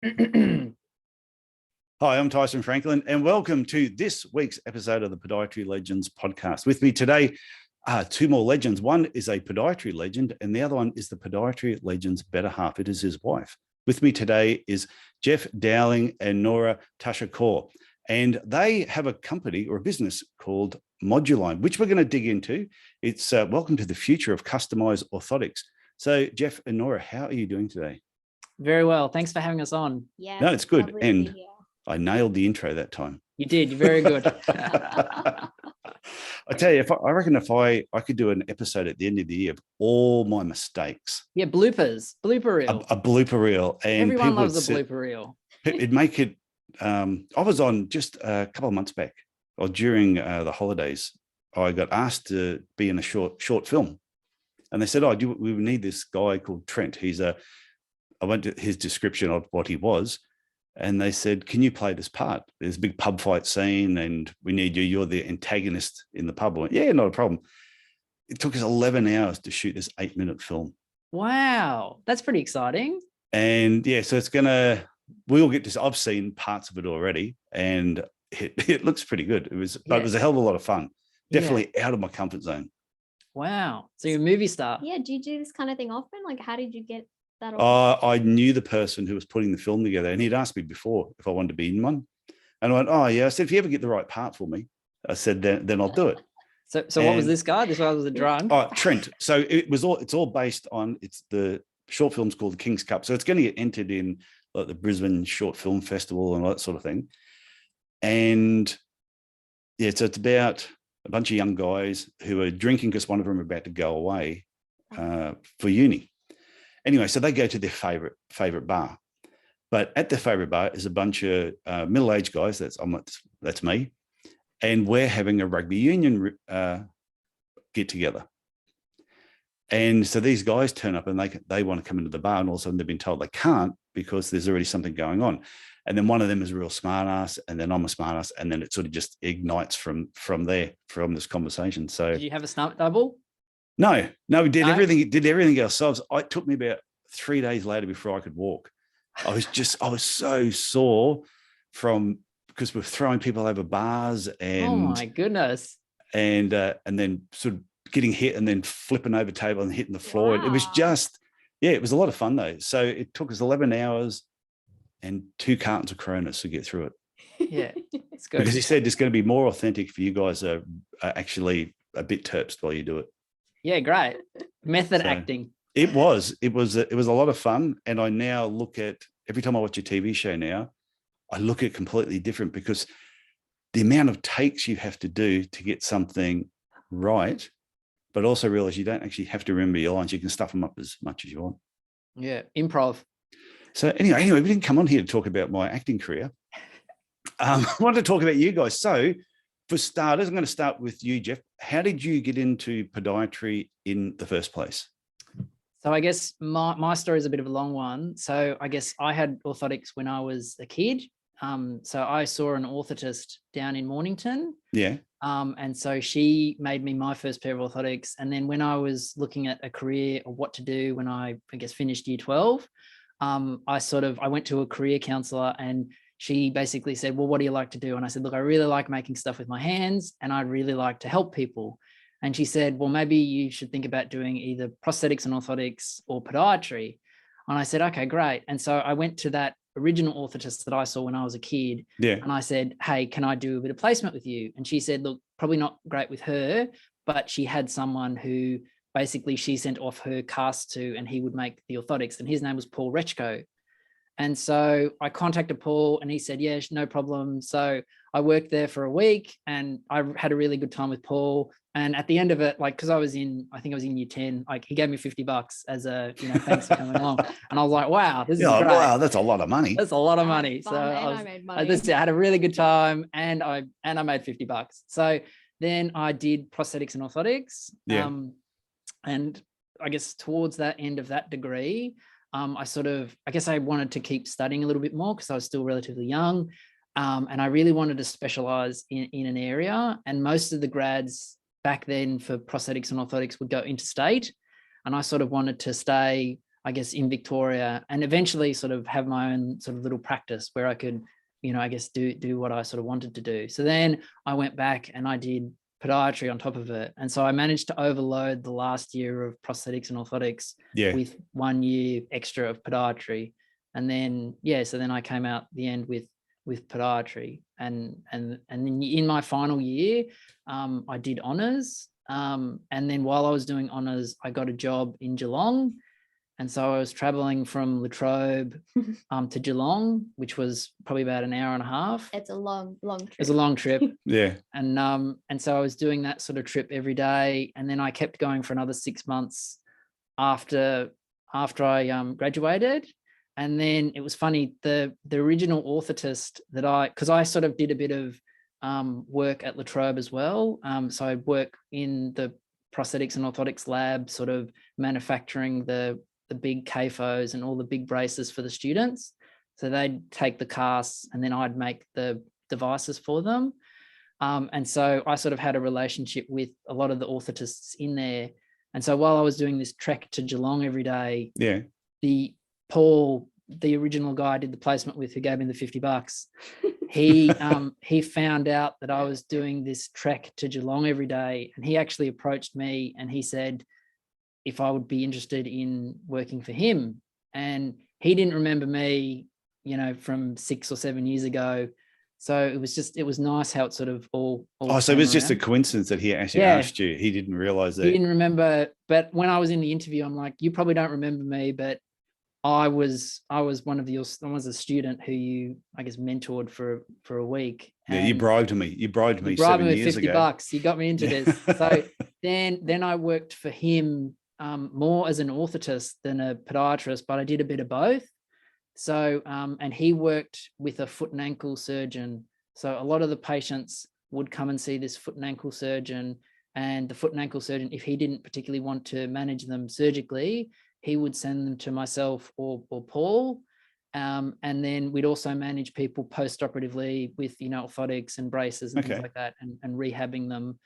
Hi, I'm Tyson Franklin, and welcome to this week's episode of the Podiatry Legends podcast. With me today are two more legends. One is a podiatry legend, and the other one is the podiatry legend's better half. It is his wife. With me today is Geoff Dowling and Noura Tashakor, and they have a company or a business called Modulign, which we're going to dig into. It's welcome to the future of customized orthotics. So, Geoff and Noura, how are you doing today? Very well. Thanks for having us on. Yeah, no, it's good. And I nailed the intro that time. You did. You're very good. I tell you, I reckon if I could do an episode at the end of the year of all my mistakes. Yeah, bloopers, blooper reel. A blooper reel. And everyone loves a blooper reel. It'd make it. I was on just a couple of months back, or during the holidays, I got asked to be in a short film, and they said, "Oh, we need this guy called Trent. I went to his description of what he was, and they said, "Can you play this part? There's a big pub fight scene, and we need you. You're the antagonist in the pub." I went, "Yeah, not a problem." It took us 11 hours to shoot this 8-minute film. Wow, that's pretty exciting. And yeah, so we'll get to. I've seen parts of it already, and it looks pretty good. It was a hell of a lot of fun. Definitely out of my comfort zone. Wow, so you're a movie star. Yeah, do you do this kind of thing often? Like, how did you get that? I knew the person who was putting the film together, and he'd asked me before if I wanted to be in one. And I went, "Oh yeah." I said, "If you ever get the right part for me," I said, then I'll do it. So what was this guy? This guy was a drunk. Oh, Trent. So it's all based on, it's the short film's called the King's Cup. So it's going to get entered in like the Brisbane Short Film Festival and all that sort of thing. And yeah, so it's about a bunch of young guys who are drinking because one of them are about to go away for uni. Anyway, so they go to their favorite bar, but at their favorite bar is a bunch of middle-aged guys. That's me, and we're having a rugby union get together. And so these guys turn up and they want to come into the bar, and all of a sudden they've been told they can't because there's already something going on. And then one of them is a real smart ass, and then I'm a smart ass, and then it sort of just ignites from this conversation. So did you have a stunt double? No, we did everything ourselves. It took me about 3 days later before I could walk. I was so sore because we're throwing people over bars and oh my goodness. And then sort of getting hit and then flipping over table and hitting the floor. Wow. It was just, it was a lot of fun though. So it took us 11 hours and 2 cartons of Coronas to get through it. Yeah, it's good. Because he said it's going to be more authentic for you guys are actually a bit terped while you do it. Yeah, great. Method acting. It was a lot of fun. And I now look at, every time I watch a TV show now, I look at it completely different because the amount of takes you have to do to get something right, but also realize you don't actually have to remember your lines. You can stuff them up as much as you want. Yeah, improv. So anyway, we didn't come on here to talk about my acting career. I wanted to talk about you guys. So for starters, I'm going to start with you, Geoff. How did you get into podiatry in the first place? So I guess my story is a bit of a long one. So I guess I had orthotics when I was a kid. So I saw an orthotist down in Mornington. Yeah. And so she made me my first pair of orthotics. And then when I was looking at a career or what to do when I guess finished year 12, I went to a career counselor, and she basically said, "Well, what do you like to do?" And I said, "Look, I really like making stuff with my hands, and I'd really like to help people." And she said, "Well, maybe you should think about doing either prosthetics and orthotics or podiatry." And I said, "Okay, great." And so I went to that original orthotist that I saw when I was a kid. Yeah. And I said, "Hey, can I do a bit of placement with you?" And she said, "Look, probably not great with her, but she had someone who basically she sent off her cast to, and he would make the orthotics, and his name was Paul Rechko." And so I contacted Paul, and he said, "Yes, no problem." So I worked there for a week, and I had a really good time with Paul. And at the end of it, because I think I was in year 10, he gave me $50 as a, thanks for coming along. And I was like, wow, this is great. Wow, that's a lot of money. That's a lot of money. So I made money. I had a really good time, and I made $50. So then I did prosthetics and orthotics. Yeah. And I guess towards that end of that degree, I wanted to keep studying a little bit more because I was still relatively young. And I really wanted to specialize in an area. And most of the grads back then for prosthetics and orthotics would go interstate. And I sort of wanted to stay, I guess, in Victoria, and eventually sort of have my own sort of little practice where I could, I guess do what I sort of wanted to do. So then I went back and I did podiatry on top of it. And so I managed to overload the last year of prosthetics and orthotics with 1 year extra of podiatry. And then, so then I came out the end with podiatry. And then in my final year, I did honours. And then while I was doing honours, I got a job in Geelong. And so I was traveling from Latrobe to Geelong, which was probably about an hour and a half. It's a long trip. It's a long trip. Yeah. And so I was doing that sort of trip every day. And then I kept going for another 6 months after I graduated. And then it was funny, the original orthotist because I sort of did a bit of work at Latrobe as well. So I'd work in the prosthetics and orthotics lab, sort of manufacturing the big CAFOs and all the big braces for the students. So they'd take the casts and then I'd make the devices for them. And so I sort of had a relationship with a lot of the orthotists in there. And so while I was doing this trek to Geelong every day, Paul, the original guy I did the placement with, who gave me the $50, he found out that I was doing this trek to Geelong every day, and he actually approached me and he said if I would be interested in working for him. And he didn't remember me, from 6 or 7 years ago. So it was nice how it sort of all so it was just a coincidence that he actually asked you. He didn't realize that. He didn't remember, but when I was in the interview, I'm like, you probably don't remember me, but I was one of I was a student who you, I guess, mentored for a week. Yeah, you bribed me. You bribed me 7 years ago. $50. You got me into this. So then I worked for him more as an orthotist than a podiatrist, but I did a bit of both. So, and he worked with a foot and ankle surgeon. So a lot of the patients would come and see this foot and ankle surgeon, and the foot and ankle surgeon, if he didn't particularly want to manage them surgically, he would send them to myself or Paul. And then we'd also manage people post-operatively with, orthotics and braces and things like that, and rehabbing them.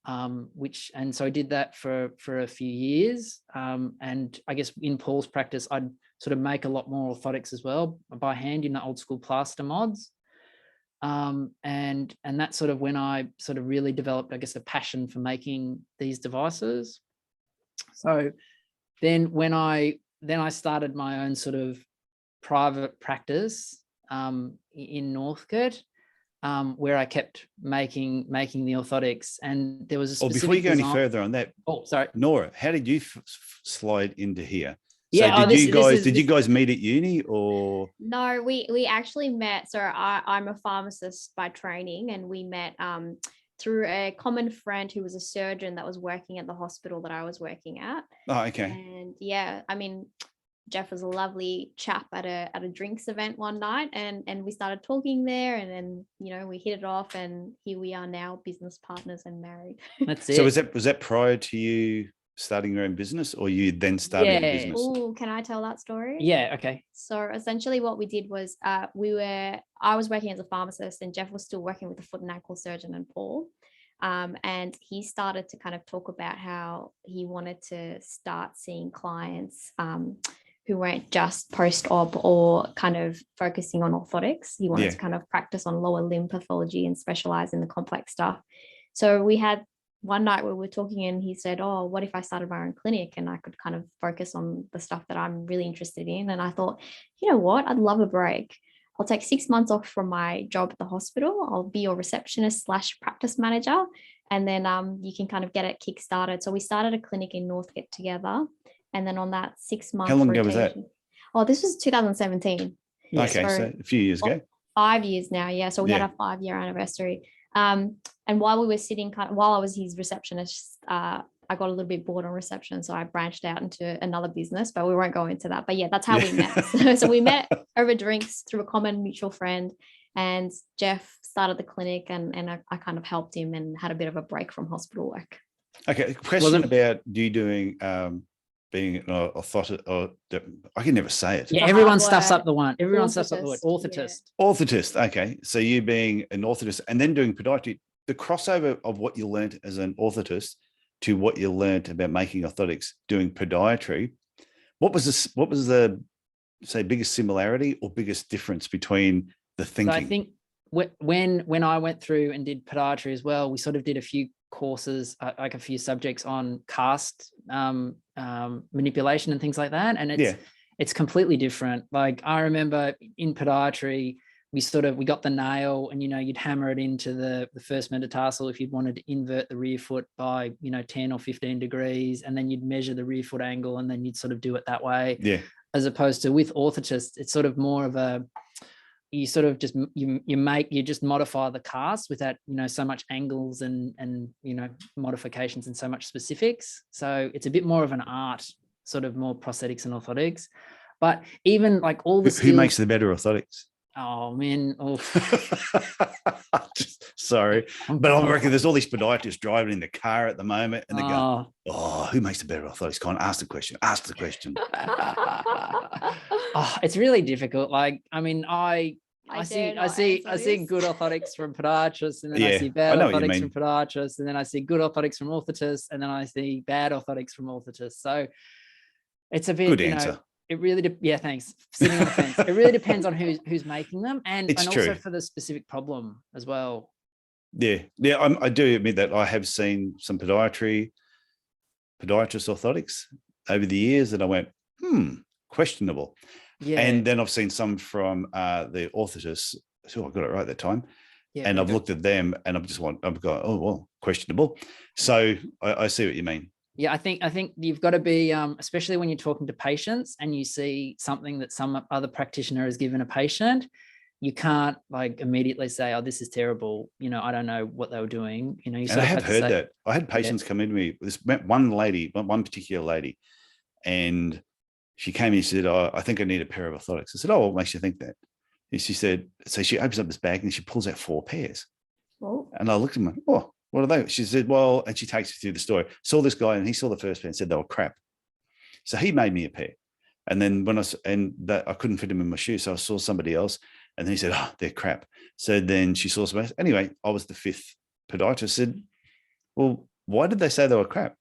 And so I did that for a few years. And I guess in Paul's practice, I'd sort of make a lot more orthotics as well by hand in the old school plaster mods. And that's sort of when I sort of really developed, I guess, a passion for making these devices. So then when I started my own sort of private practice in Northcote, where I kept making the orthotics, and there was a specific before you go any further on that. Oh, sorry, Noura, how did you slide into here? Yeah, so did you guys meet at uni or? No, we actually met. So I'm a pharmacist by training, and we met through a common friend who was a surgeon that was working at the hospital that I was working at. Oh, okay. And yeah, I mean, Geoff was a lovely chap at a drinks event one night, and we started talking there, and then we hit it off, and here we are now, business partners and married. That's it. So was that prior to you starting your own business, or you then started a business? Oh, can I tell that story? Yeah, okay. So essentially what we did was I was working as a pharmacist, and Geoff was still working with the foot and ankle surgeon and Paul. And he started to kind of talk about how he wanted to start seeing clients who weren't just post-op or kind of focusing on orthotics. He wanted to kind of practice on lower limb pathology and specialize in the complex stuff. So we had one night where we were talking, and he said, oh, what if I started my own clinic and I could kind of focus on the stuff that I'm really interested in? And I thought, you know what, I'd love a break. I'll take 6 months off from my job at the hospital. I'll be your receptionist / practice manager. And then you can kind of get it kick-started. So we started a clinic in Northcote together. And then on that 6 month How long ago was that? Oh, this was 2017. Okay, so a few years ago. 5 years now, yeah. So we had a 5-year anniversary. And while we were sitting, while I was his receptionist, I got a little bit bored on reception, so I branched out into another business, but we won't go into that. But yeah, that's how we met. So we met over drinks through a common mutual friend, and Geoff started the clinic, and I kind of helped him and had a bit of a break from hospital work. Okay, question about you doing being an orthotic, or I can never say it. Yeah, everyone stuffs up the one. Everyone stuffs up the word. Orthotist. Yeah. Orthotist. Okay, so you being an orthotist and then doing podiatry, the crossover of what you learned as an orthotist to what you learned about making orthotics doing podiatry, What was the say biggest similarity or biggest difference between the thinking? So I think when I went through and did podiatry as well, we sort of did a few courses, like a few subjects on cast manipulation and things like that. And it's completely different. Like I remember in podiatry, we got the nail and, you'd hammer it into the first metatarsal if you'd wanted to invert the rear foot by, 10 or 15 degrees, and then you'd measure the rear foot angle and then you'd sort of do it that way. Yeah. As opposed to with orthotists, it's sort of more of you sort of just, you just modify the cast without, so much angles and modifications and so much specifics. So it's a bit more of an art, sort of more prosthetics and orthotics. But even like all the skills, who makes the better orthotics? Oh man! Oh. Sorry, but I reckon there's all these podiatrists driving in the car at the moment, and they go, "Oh, who makes the better orthotics?" Go on, ask the question. Ask the question. It's really difficult. Like, I mean, I see good orthotics from podiatrists, and then I see bad orthotics from podiatrists, and then I see good orthotics from orthotists, and then I see bad orthotics from orthotists. So it's a bit good answer. It really, thanks. Sitting on the fence. It really depends on who's making them, and also for the specific problem as well. Yeah, I do admit that I have seen some podiatrist orthotics over the years that I went, questionable. Yeah. And then I've seen some from the orthotists. So I got it right that time. Yeah, and I've looked at them and I've going, oh well, questionable. So I see what you mean. Yeah, I think you've got to be, especially when you're talking to patients and you see something that some other practitioner has given a patient, you can't like immediately say, oh, this is terrible. I don't know what they were doing. You and I have heard that. I had patients come in to me, this one particular lady, and she came in and she said, oh, I think I need a pair of orthotics. I said, oh, what makes you think that? And she said, so she opens up this bag and she pulls out 4 pairs. Oh. And I looked at her, oh, what are they? She said, well, and she takes me through the story. Saw this guy and he saw the first pair and said they were crap. So he made me a pair. And then I couldn't fit him in my shoe. So I saw somebody else and then he said, oh, they're crap. So then she saw somebody else. Anyway, I was the 5th podiatrist. I said, well, why did they say they were crap?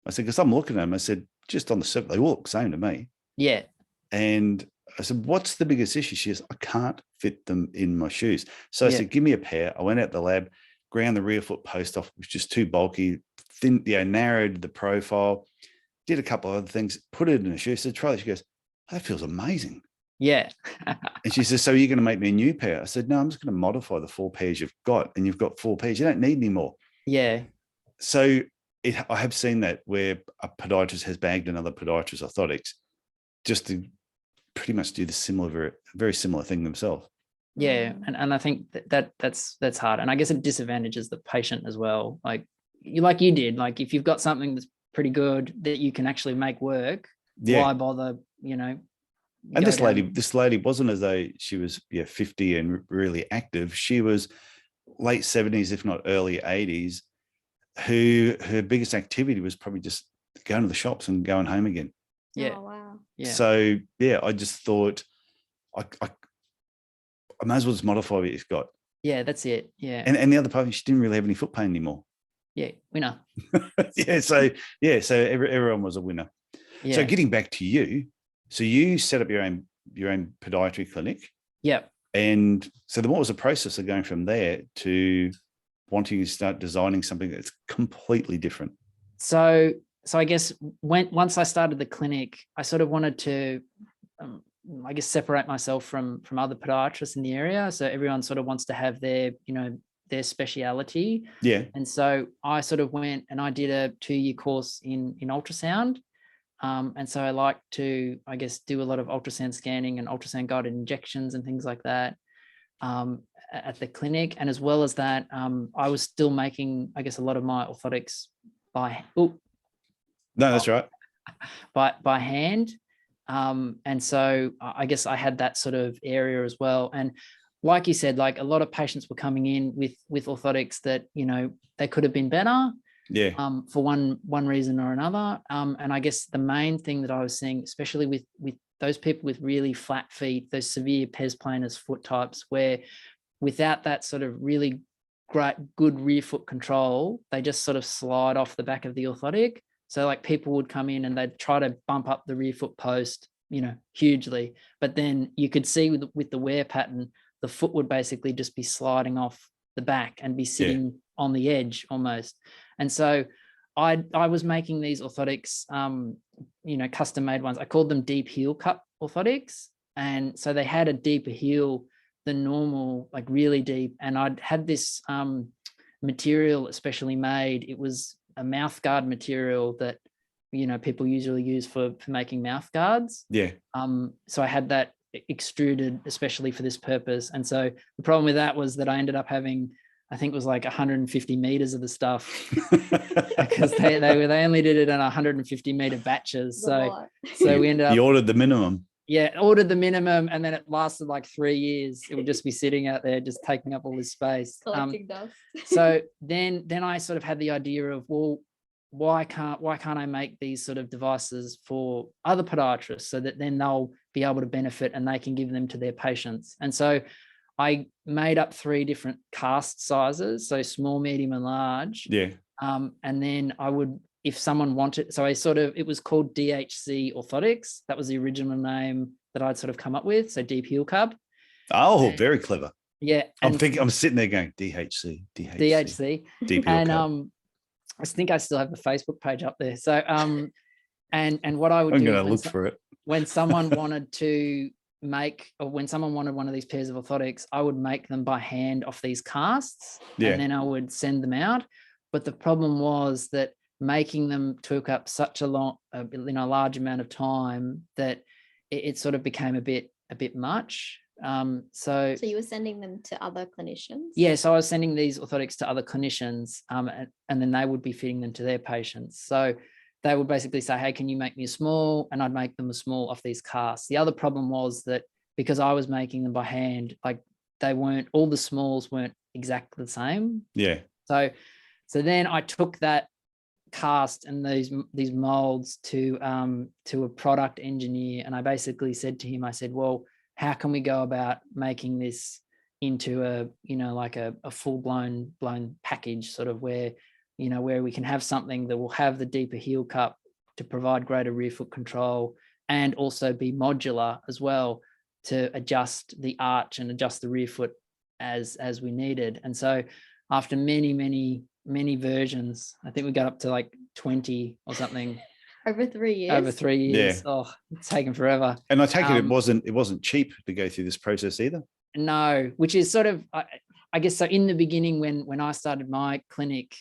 I said, because I'm looking at them. I said, just on the surface, they all look the same to me. Yeah. And I said, what's the biggest issue? She says, I can't fit them in my shoes. So I said, give me a pair. I went out the lab, ground the rear foot post off, which was just too bulky, thin, narrowed the profile, did a couple of other things, put it in a shoe. I said, try that. She goes, that feels amazing. Yeah. And she says, so you're going to make me a new pair? I said, no, I'm just going to modify the 4 pairs you've got, and you've got 4 pairs. You don't need any more. Yeah. So I have seen that where a podiatrist has bagged another podiatrist orthotics just to pretty much do the very similar thing themselves. Yeah, and I think that's hard, and I guess it disadvantages the patient as well. Like you did, like if you've got something that's pretty good that you can actually make work, why bother? And this lady wasn't as though she was 50 and really active. She was late 70s, if not early 80s. Her biggest activity was probably just going to the shops and going home again. Yeah. Oh, wow. Yeah. So I just thought I may as well just modify what you've got. Yeah, that's it. Yeah. And the other part, she didn't really have any foot pain anymore. Yeah, winner. So everyone was a winner. Yeah. So getting back to you, so you set up your own podiatry clinic. Yeah. And so then what was the process of going from there to wanting to start designing something that's completely different? So I guess once I started the clinic, I sort of wanted to, separate myself from other podiatrists in the area. So everyone sort of wants to have their speciality. Yeah. And so I sort of went and I did a 2-year course in ultrasound. And so I like to, do a lot of ultrasound scanning and ultrasound guided injections and things like that at the clinic. And as well as that, I was still making, a lot of my orthotics by hand. And so I guess I had that sort of area as well. And like you said, like a lot of patients were coming in with orthotics that, they could have been better. Yeah. For one reason or another. And I guess the main thing that I was seeing, especially with those people with really flat feet, those severe pes planus foot types, where without that sort of really good rear foot control, they just sort of slide off the back of the orthotic. So like people would come in and they'd try to bump up the rear foot post, hugely, but then you could see with the wear pattern, the foot would basically just be sliding off the back and be sitting on the edge almost. And so I was making these orthotics, custom made ones. I called them deep heel cup orthotics. And so they had a deeper heel than normal, like really deep. And I'd had this material especially made. It was a mouth guard material that, people usually use for making mouth guards. Yeah. So I had that extruded especially for this purpose. And so the problem with that was that I ended up having, I think it was like 150 meters of the stuff because they only did it in 150 meter batches. So we ended up. You ordered the minimum. Yeah, ordered the minimum, and then it lasted like 3 years. It would just be sitting out there, just taking up all this space. Collecting dust. So then I sort of had the idea of, well, why can't I make these sort of devices for other podiatrists so that then they'll be able to benefit and they can give them to their patients? And so I made up 3 different cast sizes, so small, medium, and large. Yeah. And then I would, if someone wanted, so it was called DHC Orthotics. That was the original name that I'd sort of come up with. So deep heel cub. Oh, very clever. Yeah. I'm sitting there going DHC. Deep heel and cub. I think I still have the Facebook page up there. So and what I would I'm do going to look for it. When someone wanted to when someone wanted one of these pairs of orthotics, I would make them by hand off these casts, and then I would send them out. But the problem was that making them took up such a large amount of time that it sort of became a bit much. So you were sending them to other clinicians? Yeah, so I was sending these orthotics to other clinicians, and then they would be fitting them to their patients. So they would basically say, hey, can you make me a small? And I'd make them a small off these casts. The other problem was that because I was making them by hand, like all the smalls weren't exactly the same. Yeah. So then I took that cast and these molds to a product engineer, and I basically said to him, I said, well, how can we go about making this into a full-blown package, sort of where we can have something that will have the deeper heel cup to provide greater rear foot control and also be modular as well to adjust the arch and adjust the rear foot as we needed. And so after many versions, I think we got up to like 20 or something. Over 3 years. Yeah. Oh, it's taken forever. And I take it it wasn't cheap to go through this process either. No, which is sort of, I guess, so in the beginning when I started my clinic,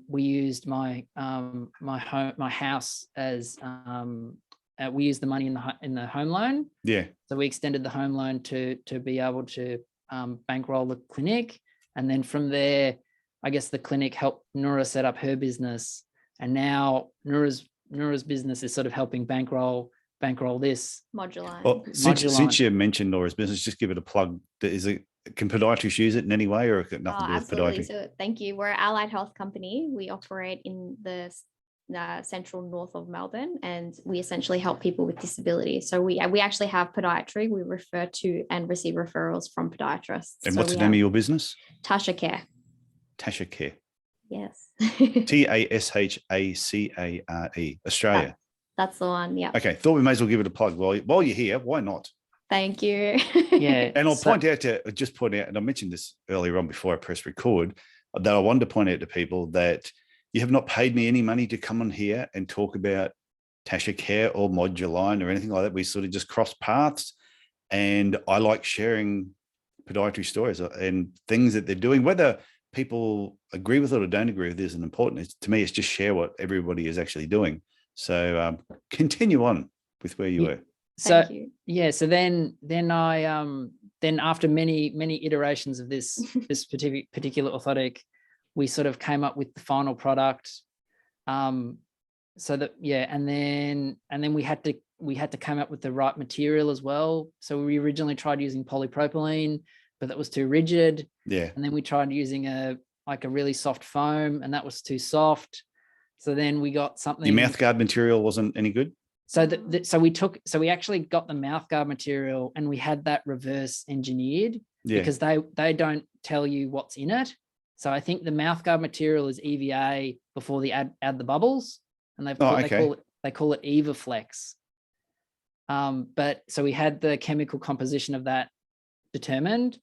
we used my house as we used the money in the home loan. Yeah. So we extended the home loan to be able to bankroll the clinic, and then from there, I guess the clinic helped Noura set up her business, and now Noura's business is sort of helping bankroll this Modulign. Well, since you mentioned Noura's business, just give it a plug. Can podiatrists use it in any way, or it got nothing to do with podiatry? So thank you. We're an allied health company. We operate in the central north of Melbourne, and we essentially help people with disabilities. So we actually have podiatry. We refer to and receive referrals from podiatrists. And what's the name of your business? Tashakor. Tashakor. Yes. TASHACARE. Australia. That's the one. Yeah. Okay. Thought we may as well give it a plug while you're here. Why not? Thank you. Yeah. And I'll point out, and I mentioned this earlier on before I pressed record, that I wanted to point out to people that you have not paid me any money to come on here and talk about Tashakor or Modulign or anything like that. We sort of just cross paths, and I like sharing podiatry stories and things that they're doing. Whether people agree with it or don't agree with it isn't important. To me, it's just share what everybody is actually doing. So continue on with where you were. So yeah, so then I then after many iterations of this particular orthotic, we sort of came up with the final product. So that and then we had to come up with the right material as well. So we originally tried using polypropylene, but that was too rigid. Yeah. And then we tried using a really soft foam, and that was too soft. So then we got something. Your mouthguard material wasn't any good? So we actually got the mouthguard material, and we had that reverse engineered because they don't tell you what's in it. So I think the mouthguard material is EVA before they add the bubbles. and they call it EvaFlex. But so we had the chemical composition of that determined,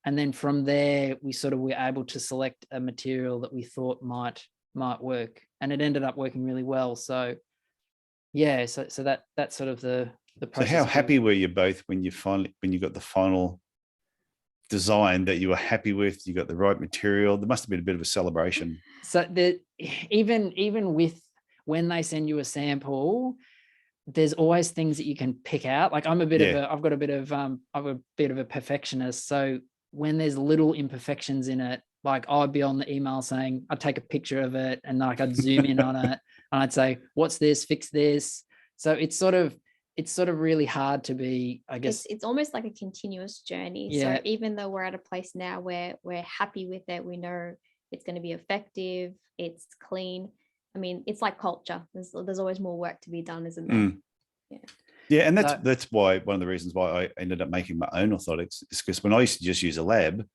and then from there we sort of were able to select a material that we thought might work, and it ended up working really well. So yeah, so that's sort of the process. So how happy were you both when you got the final design that you were happy with? You got the right material. There must have been a bit of a celebration. So even with when they send you a sample, there's always things that you can pick out. Like I'm a bit of I'm a bit of a perfectionist. So when there's little imperfections in it, like I'd be on the email saying, I'd take a picture of it and like I'd zoom in on it and I'd say, what's this? Fix this. So it's sort of really hard to be, I guess. It's almost like a continuous journey. Yeah. So even though we're at a place now where we're happy with it, we know it's going to be effective, it's clean. I mean, it's like culture. There's always more work to be done, isn't there? Yeah, and that's why one of the reasons why I ended up making my own orthotics is because when I used to just use a lab,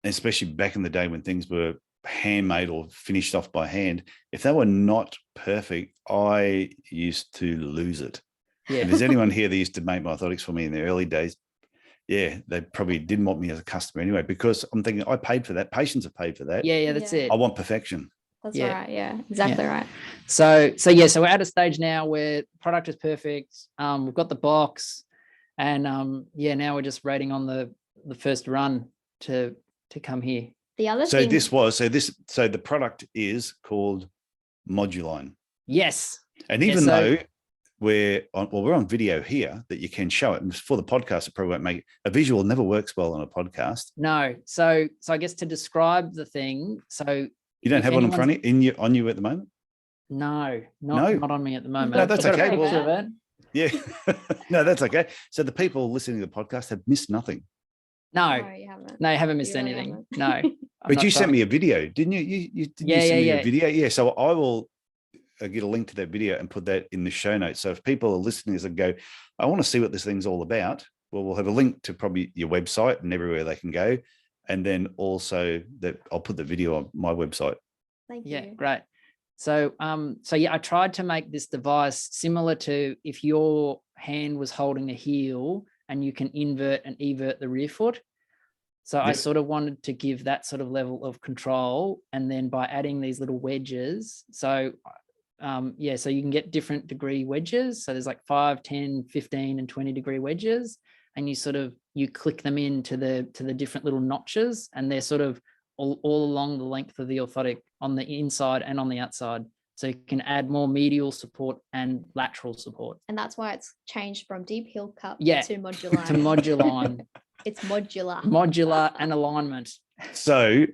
especially back in the day when things were handmade or finished off by hand, if they were not perfect, I used to lose it. Yeah. If there's anyone here that used to make my orthotics for me in the early days, yeah, they probably didn't want me as a customer anyway, because I'm thinking I paid for that. Patients have paid for that. Yeah, that's it. I want perfection. That's right. Yeah, exactly right. So we're at a stage now where the product is perfect. We've got the box, and now we're just waiting on the first run to come here. The other so thing. So the product is called Modulign. Yes. And even though we're on video here that you can show it, and for the podcast, it probably won't make a visual. Never works well on a podcast. No. So I guess to describe the thing. So you don't have one in front of you, on you at the moment? No, not on me at the moment. No, that's okay. Well, yeah. No, that's okay. So the people listening to the podcast have missed nothing. No, you haven't. No, you haven't missed anything. No. But you sent me a video, didn't you? You sent me a video? Yeah. So I will get a link to that video and put that in the show notes. So if people are listening and go, I want to see what this thing's all about, well, we'll have a link to probably your website and everywhere they can go. And then also that I'll put the video on my website. Thank you. Yeah, great. So I tried to make this device similar to if your hand was holding a heel and you can invert and evert the rear foot. So I sort of wanted to give that sort of level of control. And then by adding these little wedges, so you can get different degree wedges. So there's like 5, 10, 15 and 20 degree wedges. And you click them into the different little notches, and they're sort of all along the length of the orthotic on the inside and on the outside. So you can add more medial support and lateral support. And that's why it's changed from deep heel cup to Modulign. To Modulign. It's modular. Modular and alignment. So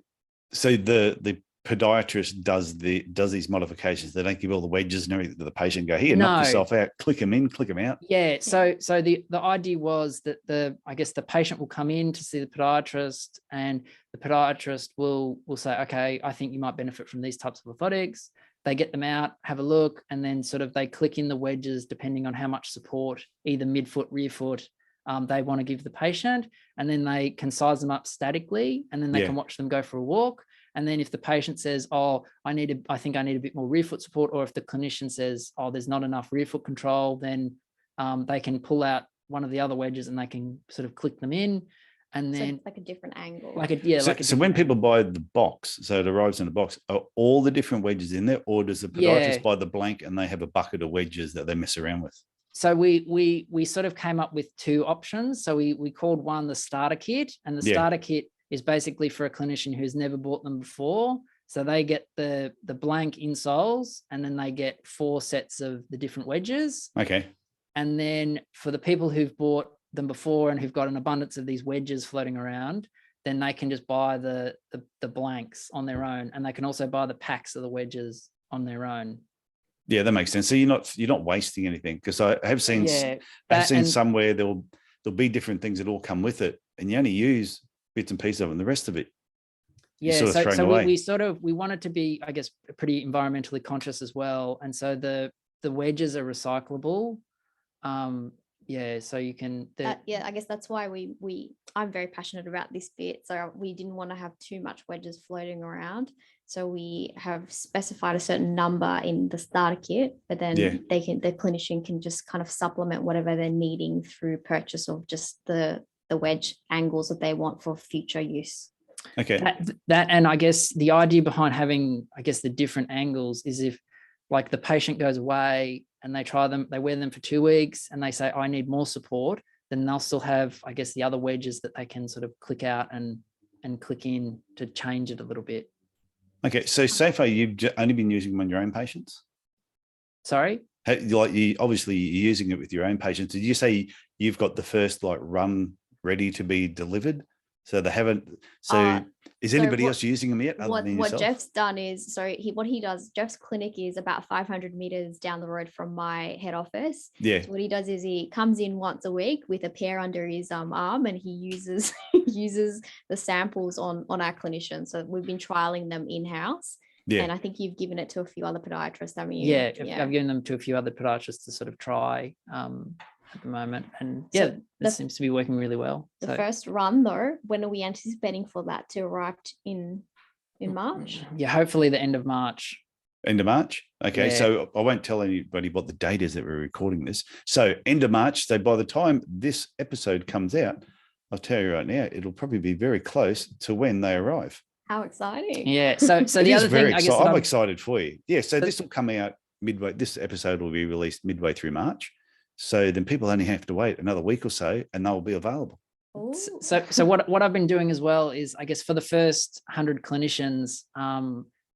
the podiatrist does these modifications. They don't give all the wedges and everything to the patient. Go here, knock yourself out, click them in, click them out. Yeah. So the idea was that the patient will come in to see the podiatrist, and the podiatrist will say, okay, I think you might benefit from these types of orthotics. They get them out, have a look, and then sort of they click in the wedges depending on how much support, either midfoot, rear foot, they want to give the patient, and then they can size them up statically, and then they can watch them go for a walk. And then if the patient says, oh, I think I need a bit more rear foot support, or if the clinician says, oh, there's not enough rear foot control, then they can pull out one of the other wedges and they can sort of click them in. And then it's like a different angle. So when people buy the box, so it arrives in a box, are all the different wedges in there, or does the podiatrist buy the blank and they have a bucket of wedges that they mess around with? So we sort of came up with two options. So we called one the starter kit, and the starter kit is basically for a clinician who's never bought them before. So they get the blank insoles, and then they get 4 sets of the different wedges. Okay. And then for the people who've bought them before and who've got an abundance of these wedges floating around, then they can just buy the blanks on their own, and they can also buy the packs of the wedges on their own. Yeah, that makes sense. So you're not wasting anything, because I have seen somewhere there'll be different things that all come with it, and you only use bits and pieces of it, and the rest of it we wanted to be, I guess, pretty environmentally conscious as well, and so the wedges are recyclable, Yeah, so you can. Yeah, I guess that's why I'm very passionate about this bit. So we didn't want to have too much wedges floating around. So we have specified a certain number in the starter kit, but then the clinician can just kind of supplement whatever they're needing through purchase of just the wedge angles that they want for future use. Okay. That and I guess the idea behind having, I guess, the different angles is if like the patient goes away and they try them, they wear them for 2 weeks and they say, I need more support, then they'll still have, I guess, the other wedges that they can sort of click out and click in to change it a little bit. Okay. So far, you've only been using them on your own patients? Sorry? Obviously you're using it with your own patients. Did you say you've got the first run ready to be delivered? So they haven't. Is anybody else using them yet? Other than yourself? What Geoff's done is, what he does, Geoff's clinic is about 500 meters down the road from my head office. Yeah. So what he does is he comes in once a week with a pair under his arm, and he uses the samples on our clinicians. So we've been trialing them in house. Yeah. And I think you've given it to a few other podiatrists, haven't you? Yeah, I've given them to a few other podiatrists to sort of try at the moment. And this seems to be working really well. The first run though, when are we anticipating for that to arrive in March? Yeah, hopefully the end of March. End of March? Okay, so I won't tell anybody what the date is that we're recording this. So end of March, so by the time this episode comes out, I'll tell you right now, it'll probably be very close to when they arrive. How exciting. Yeah, so the other thing, I guess I'm excited for you. Yeah, so this will come out midway, this episode will be released midway through March. So then people only have to wait another week or so and they'll be available. Ooh. So what I've been doing as well is, I guess, for the first 100 clinicians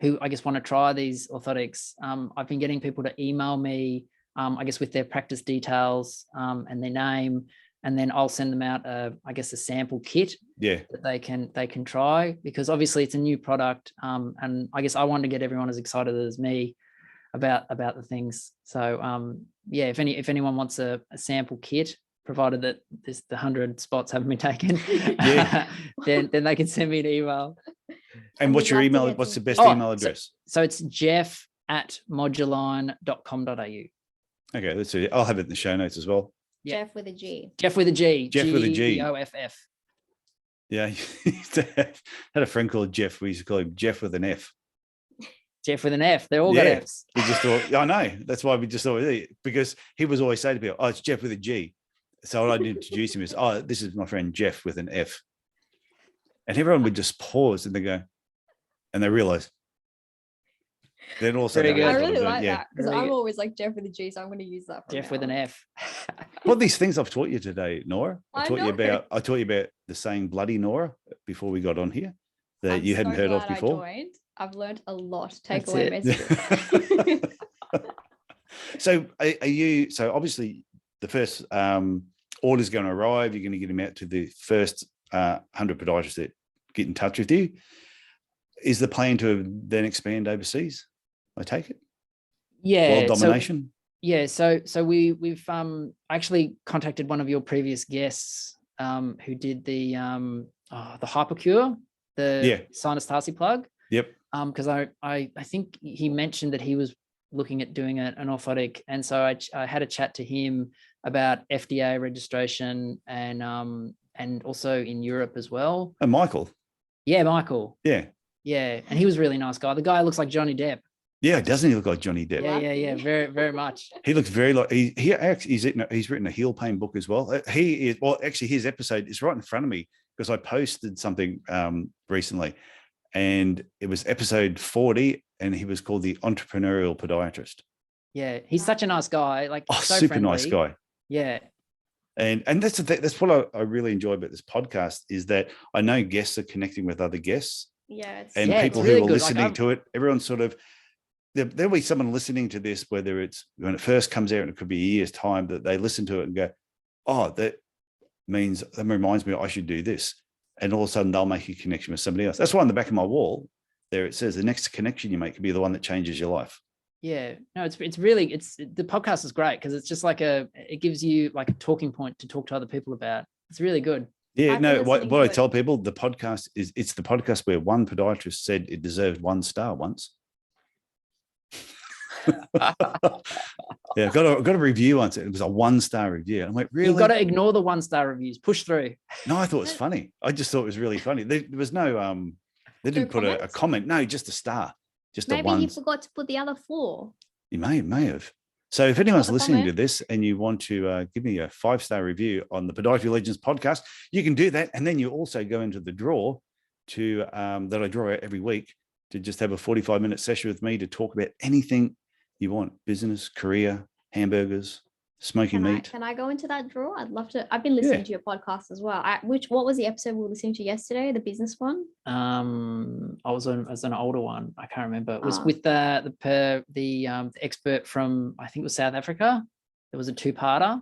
who I guess want to try these orthotics, I've been getting people to email me, I guess, with their practice details and their name, and then I'll send them out I guess a sample kit that they can try, because obviously it's a new product, and I guess I want to get everyone as excited as me about the things. So if anyone wants a sample kit, provided that the 100 spots haven't been taken, then they can send me an email. And what's your email? What's the best email address? So it's jeff@modulign.com.au. Okay, let's see. I'll have it in the show notes as well. Yeah. Jeff with a G. Jeff with a G. Jeff with a G. Geoff. Yeah, had a friend called Jeff. We used to call him Jeff with an F. Jeff with an F. They're all got Fs. We just thought, I know. That's why we just thought, because he was always saying to people, it's Jeff with a G. So what I did introduce him is, this is my friend Jeff with an F. And everyone would just pause and they go, and they realize. Then also, I really like that, because I'm always like Jeff with a G, so I'm going to use that. Jeff with an F. What are these things I've taught you today, Noura? I taught you about the saying bloody Noura before we got on here that you hadn't heard of before. I've learned a lot. Takeaway messages. So obviously the first order is going to arrive. You're going to get them out to the first 100 podiatrists that get in touch with you. Is the plan to then expand overseas? I take it. Yeah. World domination. So we've actually contacted one of your previous guests who did the Hypercure, the sinus tarsi plug. Yep. Because I think he mentioned that he was looking at doing an orthotic, and so I had a chat to him about FDA registration and also in Europe as well. And Michael. Yeah, Michael. Yeah. Yeah, and he was a really nice guy. The guy looks like Johnny Depp. Yeah, doesn't he look like Johnny Depp? Yeah, very, very much. He looks very like he's written a heel pain book as well. Actually, his episode is right in front of me because I posted something recently, and it was episode 40, and he was called the Entrepreneurial Podiatrist. Yeah, he's such a nice guy. Like, so super friendly. Nice guy. Yeah. And that's what I really enjoy about this podcast, is that I know guests are connecting with other guests. Yeah. People who are listening to it, everyone's sort of, there'll be someone listening to this, whether it's when it first comes out, and it could be a year's time, that they listen to it and go, that reminds me I should do this. And all of a sudden they'll make a connection with somebody else. That's why on the back of my wall there it says the next connection you make could be the one that changes your life. Yeah, no, the podcast is great because it's just it gives you like a talking point to talk to other people about. It's really good. Yeah, what I tell people, the podcast it's the podcast where one podiatrist said it deserved 1 star once. Yeah, got a review once. It was a 1-star review. I went, really? You've got to ignore the 1-star reviews. Push through. No, I thought it was funny. I just thought it was really funny. There was no they didn't put a comment. No, just a star. Just Maybe a 1. he forgot to put the other 4. You may have. So if anyone's listening to this and you want to give me a 5-star review on the Podiatry Legends podcast, you can do that. And then you also go into the draw to that I draw out every week to just have a 45-minute session with me to talk about anything you want: business, career, hamburgers, smoking meat. Can I go into that draw? I'd love to. I've been listening to your podcast as well. What was the episode we were listening to yesterday? The business one? I was an older one. I can't remember. It was with the expert from, I think it was South Africa. There was a 2-parter.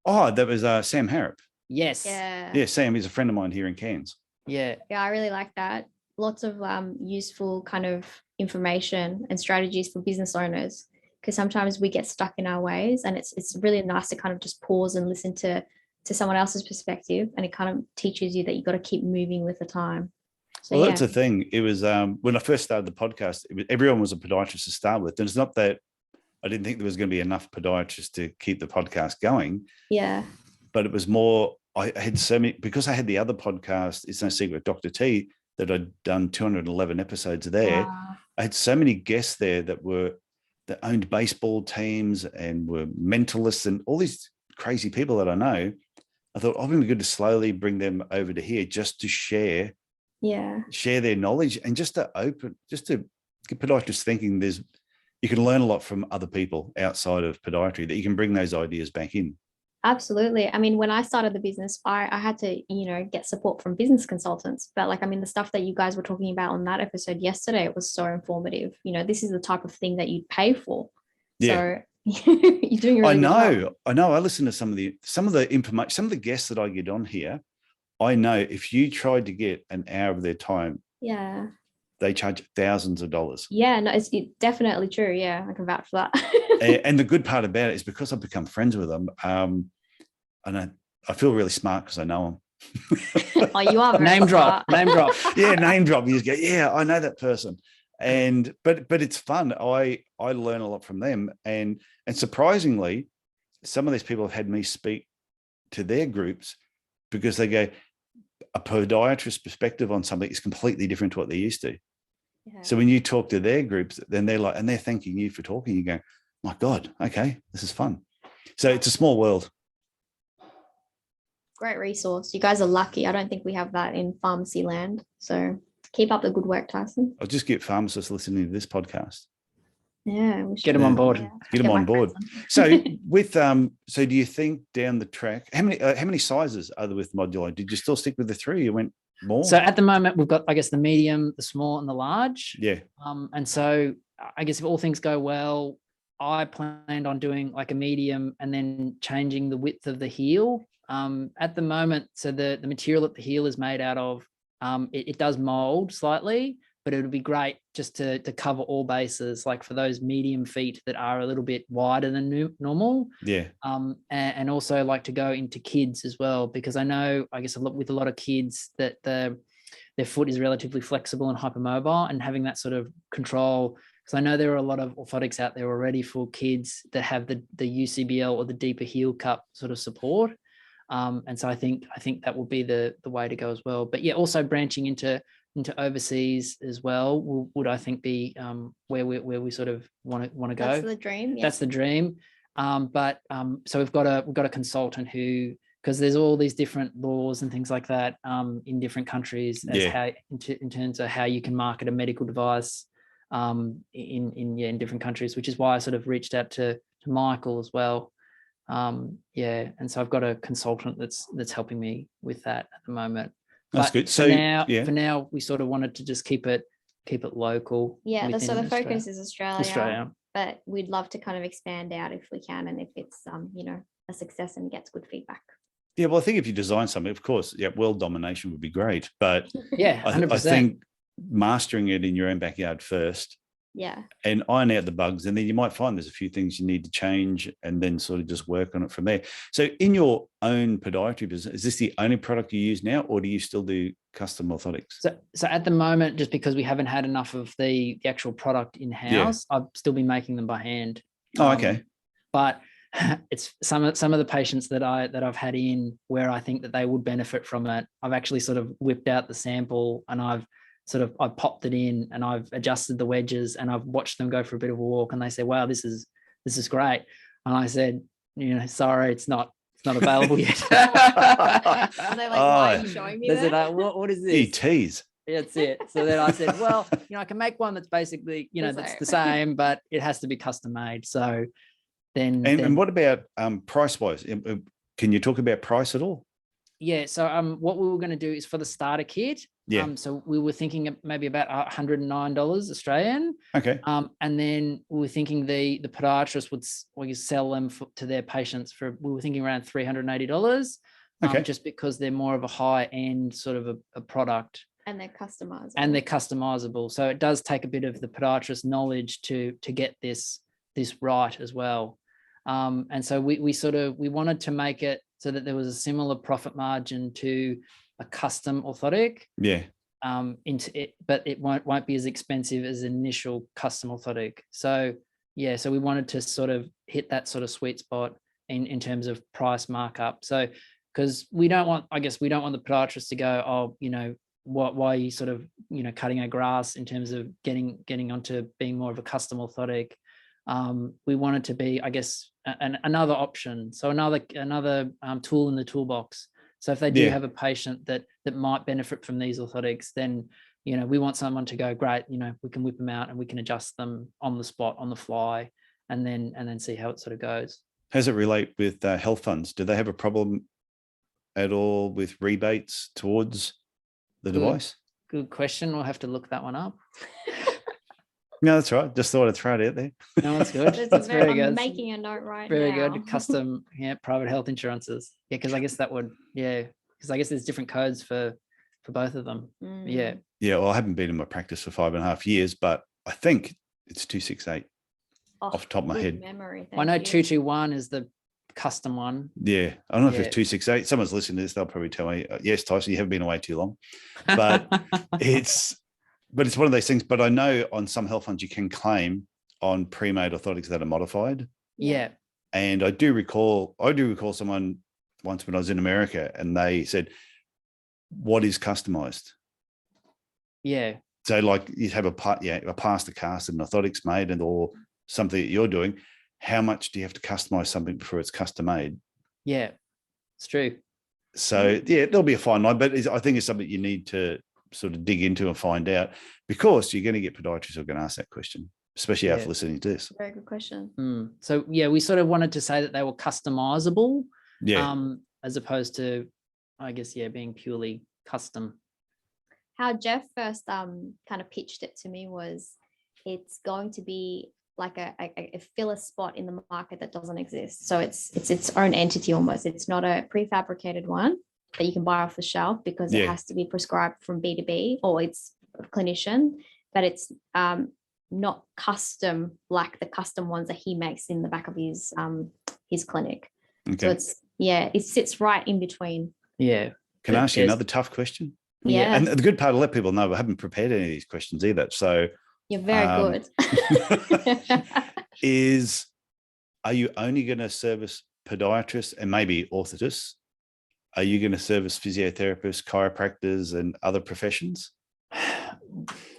Oh, that was Sam Harrop. Yes. Yeah, Sam is a friend of mine here in Cairns. Yeah, I really like that. Lots of useful kind of information and strategies for business owners, because sometimes we get stuck in our ways, and it's really nice to kind of just pause and listen to someone else's perspective, and it kind of teaches you that you got to keep moving with the time. So, well, that's the thing. It was when I first started the podcast, everyone was a podiatrist to start with. And it's not that I didn't think there was going to be enough podiatrists to keep the podcast going. Yeah. But it was more, I had so many, because I had the other podcast, It's No Secret, Dr. T, that I'd done 211 episodes there. Wow. I had so many guests there that owned baseball teams and were mentalists and all these crazy people that I know. I thought, it would be good to slowly bring them over to here just to share their knowledge, and just to get podiatrists thinking you can learn a lot from other people outside of podiatry, that you can bring those ideas back in. Absolutely. I mean, when I started the business, I had to, get support from business consultants. But the stuff that you guys were talking about on that episode yesterday, it was so informative. This is the type of thing that you'd pay for. Yeah. So you're doing really good. I know. I listen to some of the information, some of the guests that I get on here. I know if you tried to get an hour of their time, they charge thousands of dollars. Yeah, no, it's definitely true. Yeah, I can vouch for that. And the good part about it is because I've become friends with them, and I feel really smart because I know them. Oh, you are name drop. Yeah, name drop. You just go, yeah, I know that person. And but it's fun. I learn a lot from them, and surprisingly, some of these people have had me speak to their groups because they go, a podiatrist perspective on something is completely different to what they're used to. Yeah. So when you talk to their groups, then they're like, and they're thanking you for talking. You go, my God, okay, this is fun. So it's a small world. Great resource. You guys are lucky. I don't think we have that in pharmacy land. So keep up the good work, Tyson. I'll just get pharmacists listening to this podcast. Yeah, get them on board. Yeah. Get them on board. So with so do you think down the track, how many sizes are there with Modulign? Did you still stick with the 3? You went more? So at the moment we've got, I guess, the medium, the small, and the large. Yeah. And so I guess if all things go well, I planned on doing like a medium and then changing the width of the heel. At the moment, so the material that the heel is made out of, it does mold slightly, but it would be great just to cover all bases, like for those medium feet that are a little bit wider than normal. Yeah. And also like to go into kids as well, because I know, I guess, with a lot of kids that their foot is relatively flexible and hypermobile, and having that sort of control, because I know there are a lot of orthotics out there already for kids that have the UCBL or the deeper heel cup sort of support. And so I think that will be the way to go as well. But yeah, also branching into overseas as well would I think be where we sort of want to go. That's the dream. Yes. That's the dream. So we've got a consultant who, because there's all these different laws and things like that in different countries as how in terms of how you can market a medical device in different countries, which is why I sort of reached out to Michael as well. And so I've got a consultant that's helping me with that at the moment. That's good. So for now, we sort of wanted to just keep it local. Yeah, so the focus is Australia, but we'd love to kind of expand out if we can, and if it's a success and gets good feedback. Yeah, well, I think if you design something, of course, world domination would be great, but 100%. I think mastering it in your own backyard first, and iron out the bugs. And then you might find there's a few things you need to change and then sort of just work on it from there. So in your own podiatry business, is this the only product you use now, or do you still do custom orthotics? So at the moment, just because we haven't had enough of the actual product in-house, I've still been making them by hand. Oh, okay. But it's some of the patients that I've had in where I think that they would benefit from it. I've actually sort of whipped out the sample and I've popped it in and I've adjusted the wedges and I've watched them go for a bit of a walk and they say, wow, this is great. And I said, sorry, it's not available yet. They're like, why are you showing me that? Like, what is this? You tease. That's it. So then I said, well, I can make one that's basically, that's the same, but it has to be custom made. So and what about price wise? Can you talk about price at all? Yeah. So what we were going to do is for the starter kit. Yeah. So we were thinking maybe about $109 Australian. Okay. And then we were thinking the podiatrist would sell them to their patients we were thinking around $380. Okay. Just because they're more of a high end sort of a product. And they're customizable. So it does take a bit of the podiatrist knowledge to get this right as well. And so we wanted to make it so that there was a similar profit margin to a custom orthotic. Yeah. But it won't be as expensive as an initial custom orthotic. So so we wanted to sort of hit that sort of sweet spot in terms of price markup. So because we don't want the podiatrist to go, why are you sort of cutting our grass in terms of getting onto being more of a custom orthotic. We want it to be, I guess, another option. So another tool in the toolbox. So if they do have a patient that might benefit from these orthotics, then, we want someone to go, great, we can whip them out and we can adjust them on the spot, on the fly, and then see how it sort of goes. How does it relate with health funds? Do they have a problem at all with rebates towards the device? Good question. We'll have to look that one up. No, that's right. Just thought I'd throw it out there. No, that's good. That's very good. I'm making a note right now. Very good. Custom, private health insurances. Yeah, because I guess that would, because I guess there's different codes for both of them. Yeah. Yeah, well, I haven't been in my practice for 5.5 years, but I think it's 268 off the top of my head. Memory, I know 221 is the custom one. Yeah. I don't know if it's 268. Someone's listening to this, they'll probably tell me, yes, Tyson, you haven't been away too long. But it's one of those things. But I know on some health funds you can claim on pre-made orthotics that are modified. Yeah. And I do recall someone once when I was in America and they said, what is customized? Yeah. So like you have a plaster cast and orthotics made or something that you're doing. How much do you have to customize something before it's custom made? Yeah, it's true. So there'll be a fine line, but I think it's something you need to sort of dig into and find out, because you're going to get podiatrists who are going to ask that question, especially after listening to this. Very good question. So we sort of wanted to say that they were customizable, as opposed to, I guess, being purely custom. How Geoff first kind of pitched it to me was, it's going to be like a filler spot in the market that doesn't exist. So it's its own entity almost. It's not a prefabricated one that you can buy off the shelf, because it has to be prescribed from B2B or it's a clinician, but it's not custom like the custom ones that he makes in the back of his clinic. Okay. So it sits right in between. Yeah. Can I ask you another tough question? Yeah. And the good part, to let people know, I haven't prepared any of these questions either. So you're very good. Are you only going to service podiatrists and maybe orthotists? Are you going to service physiotherapists, chiropractors, and other professions?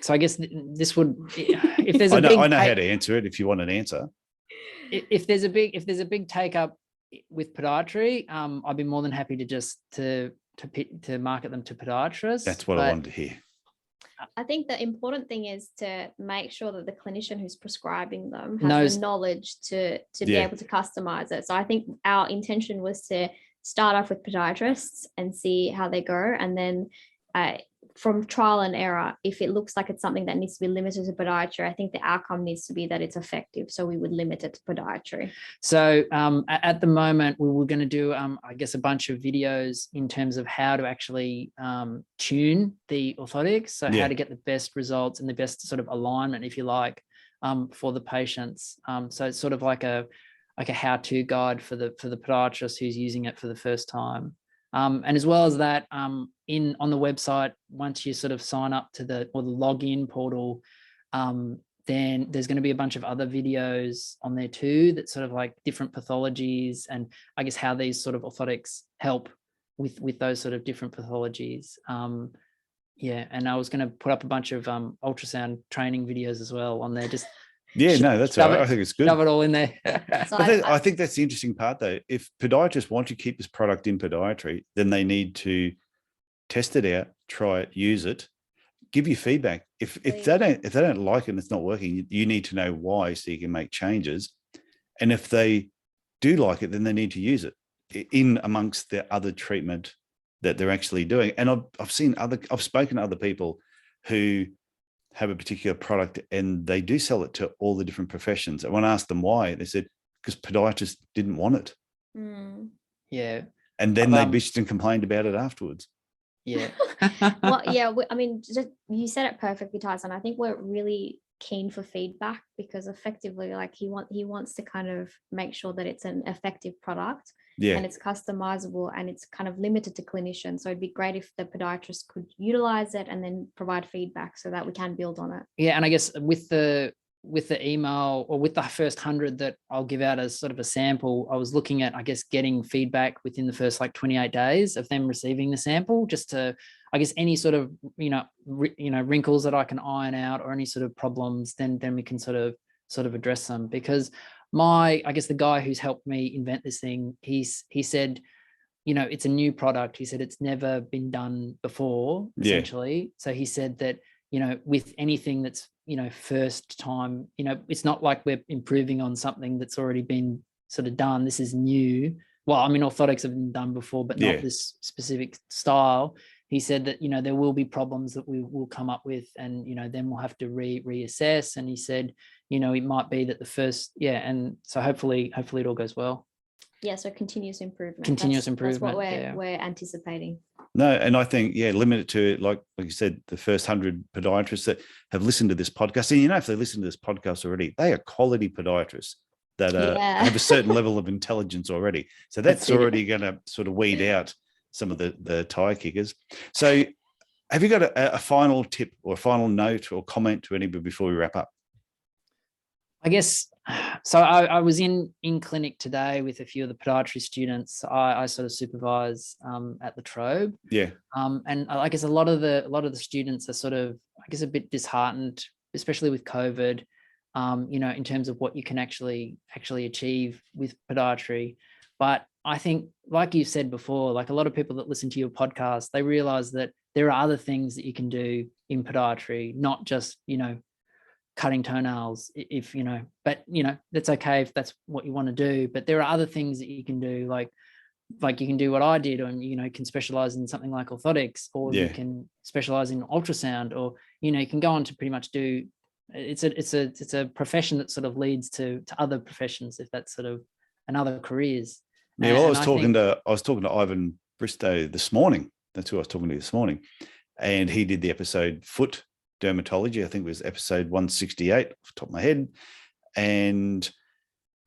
So I guess this would, if there's I know how to answer it if you want an answer. If there's a big take up with podiatry, I'd be more than happy to just to market them to podiatrists. That's what I wanted to hear. I think the important thing is to make sure that the clinician who's prescribing them has the knowledge to be able to customize it. So I think our intention was to start off with podiatrists and see how they go. And then from trial and error, if it looks like it's something that needs to be limited to podiatry, I think the outcome needs to be that it's effective. So we would limit it to podiatry. So at the moment, we were going to do, I guess, a bunch of videos in terms of how to actually tune the orthotics. So how to get the best results and the best sort of alignment, if you like, for the patients. So it's sort of like a how-to guide for the podiatrist who's using it for the first time. And as well as that, on the website, once you sort of sign up to the login portal, then there's going to be a bunch of other videos on there too, that sort of like different pathologies and I guess how these sort of orthotics help with those sort of different pathologies. Yeah, and I was going to put up a bunch of ultrasound training videos as well on there. Just that's all right. I think it's good. Shove it all in there. So I think that's the interesting part, though. If podiatrists want to keep this product in podiatry, then they need to test it out, try it, use it, give you feedback. If they don't like it and it's not working, you need to know why so you can make changes. And if they do like it, then they need to use it in amongst the other treatment that they're actually doing. And I've spoken to other people who have a particular product and they do sell it to all the different professions. And when I asked them why, they said, because podiatrists didn't want it. Yeah. And then they bitched and complained about it afterwards. Yeah. Well, yeah, I mean, just, you said it perfectly, Tyson. I think we're really keen for feedback because effectively, like he wants to kind of make sure that it's an effective product. Yeah. And it's customizable and it's kind of limited to clinicians. So it'd be great if the podiatrist could utilize it and then provide feedback so that we can build on it. Yeah. And I guess with the email or with the first 100 that I'll give out as sort of a sample, I was looking at, I guess, getting feedback within the first like 28 days of them receiving the sample, just to, I guess, any sort of, wrinkles that I can iron out or any sort of problems, then we can sort of address them. Because I guess the guy who's helped me invent this thing, he said, it's a new product. He said it's never been done before, essentially. Yeah. So he said that, with anything that's, first time, it's not like we're improving on something that's already been sort of done. This is new. Well, I mean, orthotics have been done before, but not this specific style. He said that, there will be problems that we will come up with and, then we'll have to reassess. And he said, it might be that the first, and so hopefully it all goes well. Yeah, so continuous improvement. That's what we're anticipating. No, and I think, limit it to, like you said, the first 100 podiatrists that have listened to this podcast. And, if they listen to this podcast already, they are quality podiatrists that have a certain level of intelligence already. So that's already going to sort of weed out some of the tire kickers. So have you got a final tip or a final note or comment to anybody before we wrap up? I guess, so I was in clinic today with a few of the podiatry students. I sort of supervise at the Trobe. Yeah. And I guess a lot of the students are sort of, I guess, a bit disheartened, especially with COVID, in terms of what you can actually achieve with podiatry. But I think, like you said before, like a lot of people that listen to your podcast, they realize that there are other things that you can do in podiatry, not just, cutting toenails, but that's okay if that's what you want to do. But there are other things that you can do, like you can do what I did, and can specialize in something like orthotics, or you can specialize in ultrasound, or you can go on to pretty much do. It's a profession that sort of leads to other professions, if that's sort of, and other careers. Yeah, well, I was talking to Ivan Bristow this morning. That's who I was talking to this morning, and he did the episode Foot Dermatology. I think it was episode 168 off the top of my head. And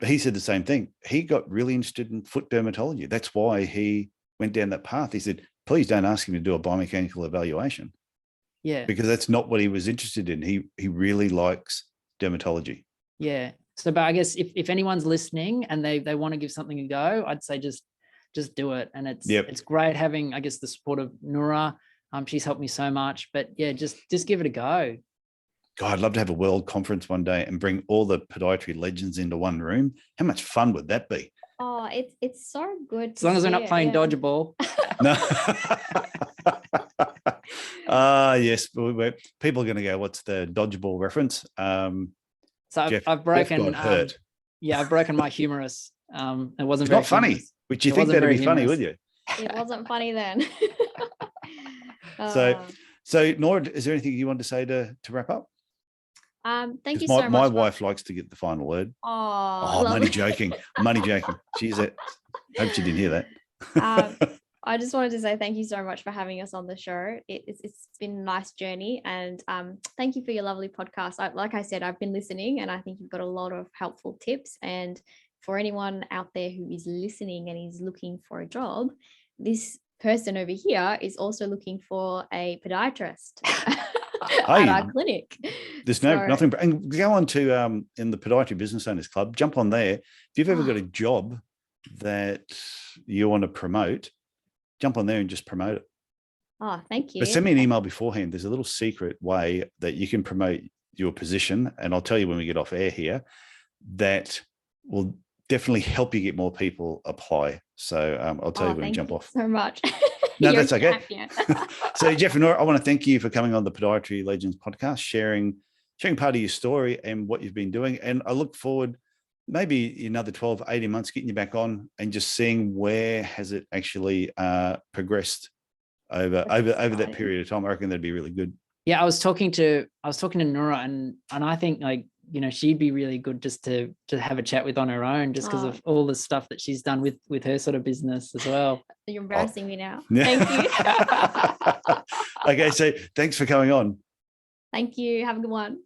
he said the same thing. He got really interested in foot dermatology. That's why he went down that path. He said, please don't ask him to do a biomechanical evaluation. Yeah. Because that's not what he was interested in. He really likes dermatology. Yeah. So, but I guess if anyone's listening and they want to give something a go, I'd say just do it. And it's great having, I guess, the support of Noura. She's helped me so much, but just give it a go. God, I'd love to have a world conference one day and bring all the podiatry legends into one room. How much fun would that be? Oh, it's so good. As long as we're not playing dodgeball. No. Yes. People are going to go, what's the dodgeball reference? So I've broken. I've broken my humerus. It wasn't not funny. Would you think that'd be funny, would you? It wasn't funny then. So Noura, is there anything you want to say to wrap up? Thank you so much. My wife likes to get the final word. I'm only joking. She's hope she didn't hear that. I just wanted to say thank you so much for having us on the show. It's been a nice journey, and thank you for your lovely podcast. Like I said, I've been listening, and I think you've got a lot of helpful tips. And for anyone out there who is listening and is looking for a job, this person over here is also looking for a podiatrist at our clinic. There's nothing, and go on to in the Podiatry Business Owners Club, jump on there. If you've ever got a job that you want to promote, jump on there and just promote it. Oh, thank you. But send me an email beforehand. There's a little secret way that you can promote your position, and I'll tell you when we get off air here, that will definitely help you get more people apply. So I'll tell you when we jump off. So much. No, that's okay. So Geoff and Noura, I want to thank you for coming on the Podiatry Legends podcast, sharing part of your story and what you've been doing. And I look forward maybe another 12, 18 months getting you back on and just seeing where has it actually progressed over that period of time. I reckon that'd be really good. Yeah, I was talking to Noura, and I think, like, you know, she'd be really good just to have a chat with on her own, just because of all the stuff that she's done with her sort of business as well. You're embarrassing me now. Thank you. Okay, so thanks for coming on. Thank you. Have a good one.